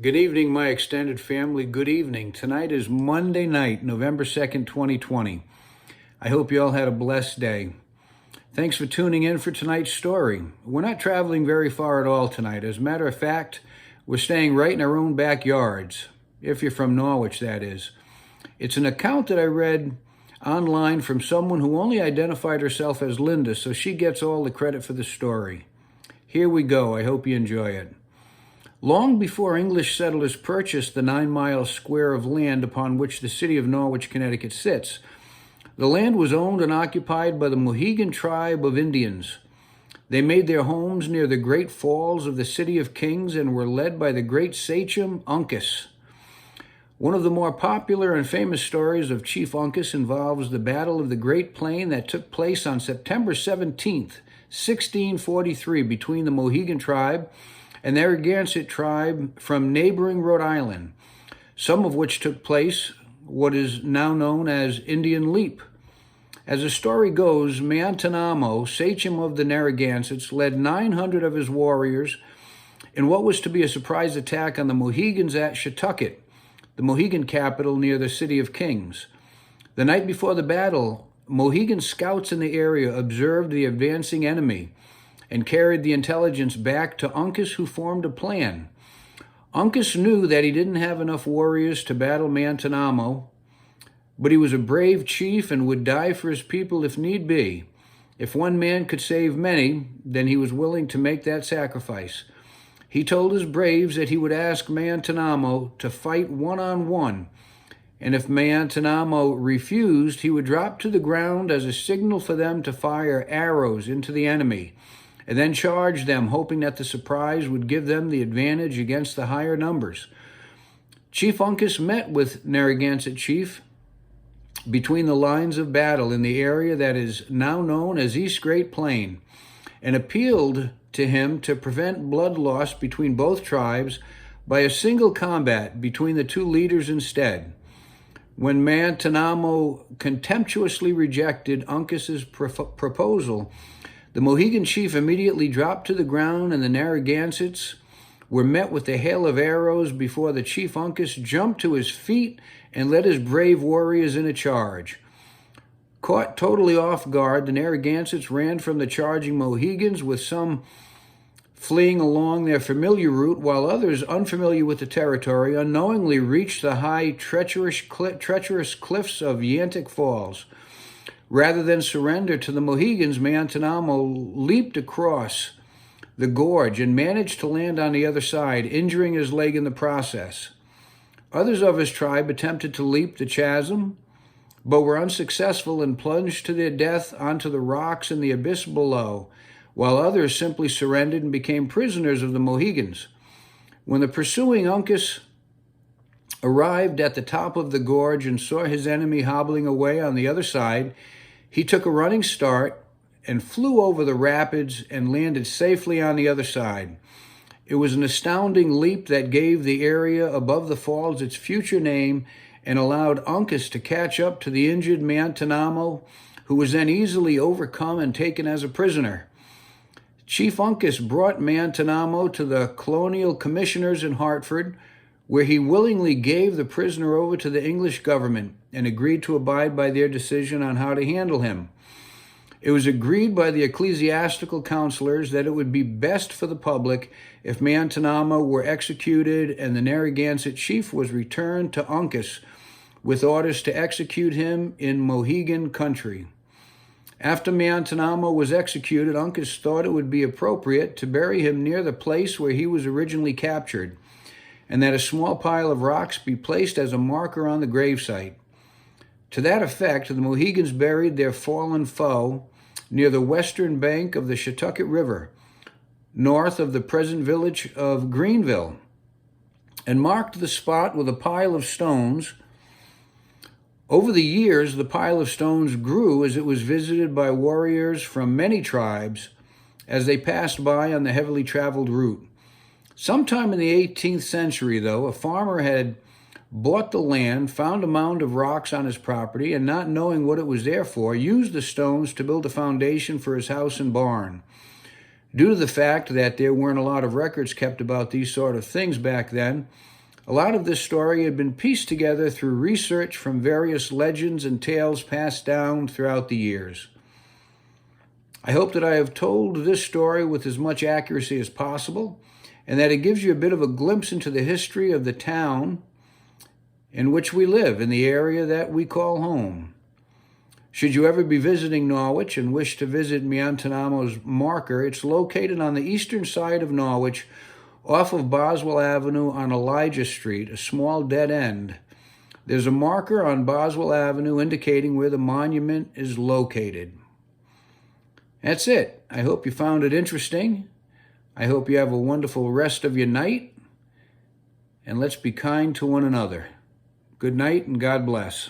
Good evening, my extended family. Good evening. Tonight is Monday night, November 2nd, 2020. I hope you all had a blessed day. Thanks for tuning in for tonight's story. We're not traveling very far at all tonight. As a matter of fact, we're staying right in our own backyards, if you're from Norwich, that is. It's an account that I read online from someone who only identified herself as Linda, so she gets all the credit for the story. Here we go. I hope you enjoy it. Long before English settlers purchased the 9-mile square of land upon which the city of Norwich, Connecticut sits, the land was owned and occupied by the Mohegan tribe of Indians. They made their homes near the great falls of the City of Kings and were led by the great sachem Uncas. One of the more popular and famous stories of Chief Uncas involves the Battle of the Great Plain that took place on September 17th, 1643, between the Mohegan tribe and the Narragansett tribe from neighboring Rhode Island, some of which took place what is now known as Indian Leap. As the story goes, Mantanamo, sachem of the Narragansetts, led 900 of his warriors in what was to be a surprise attack on the Mohegans at Shetucket, the Mohegan capital near the City of Kings. The night before the battle, Mohegan scouts in the area observed the advancing enemy and carried the intelligence back to Uncas, who formed a plan. Uncas knew that he didn't have enough warriors to battle Mantanamo, but he was a brave chief and would die for his people if need be. If one man could save many, then he was willing to make that sacrifice. He told his braves that he would ask Mantanamo to fight one-on-one, and if Mantanamo refused, he would drop to the ground as a signal for them to fire arrows into the enemy, and then charge them, hoping that the surprise would give them the advantage against the higher numbers. Chief Uncas met with Narragansett chief between the lines of battle in the area that is now known as East Great Plain, and appealed to him to prevent blood loss between both tribes by a single combat between the two leaders instead. When Mantanamo contemptuously rejected Uncas's proposal, the Mohegan chief immediately dropped to the ground, and the Narragansetts were met with a hail of arrows before the chief Uncas jumped to his feet and led his brave warriors in a charge. Caught totally off guard, the Narragansetts ran from the charging Mohegans, with some fleeing along their familiar route, while others, unfamiliar with the territory, unknowingly reached the high, treacherous cliffs of Yantic Falls. Rather than surrender to the Mohegans, Mantanamo leaped across the gorge and managed to land on the other side, injuring his leg in the process. Others of his tribe attempted to leap the chasm, but were unsuccessful and plunged to their death onto the rocks in the abyss below, while others simply surrendered and became prisoners of the Mohegans. When the pursuing Uncas arrived at the top of the gorge and saw his enemy hobbling away on the other side, he took a running start and flew over the rapids and landed safely on the other side. It was an astounding leap that gave the area above the falls its future name and allowed Uncas to catch up to the injured Mantanamo, who was then easily overcome and taken as a prisoner. Chief Uncas brought Mantanamo to the colonial commissioners in Hartford, where he willingly gave the prisoner over to the English government and agreed to abide by their decision on how to handle him. It was agreed by the ecclesiastical counselors that it would be best for the public if Mantanamo were executed, and the Narragansett chief was returned to Uncas with orders to execute him in Mohegan country. After Mantanamo was executed, Uncas thought it would be appropriate to bury him near the place where he was originally captured, and that a small pile of rocks be placed as a marker on the gravesite. To that effect, the Mohegans buried their fallen foe near the western bank of the Shetucket River, north of the present village of Greenville, and marked the spot with a pile of stones. Over the years, the pile of stones grew as it was visited by warriors from many tribes as they passed by on the heavily traveled route. Sometime in the 18th century, though, a farmer had bought the land, found a mound of rocks on his property, and not knowing what it was there for, used the stones to build a foundation for his house and barn. Due to the fact that there weren't a lot of records kept about these sort of things back then, a lot of this story had been pieced together through research from various legends and tales passed down throughout the years. I hope that I have told this story with as much accuracy as possible, and that it gives you a bit of a glimpse into the history of the town in which we live, in the area that we call home. Should you ever be visiting Norwich and wish to visit Miantanamo's marker, it's located on the eastern side of Norwich, off of Boswell Avenue on Elijah Street, a small dead end. There's a marker on Boswell Avenue indicating where the monument is located. That's it. I hope you found it interesting. I hope you have a wonderful rest of your night. And let's be kind to one another. Good night and God bless.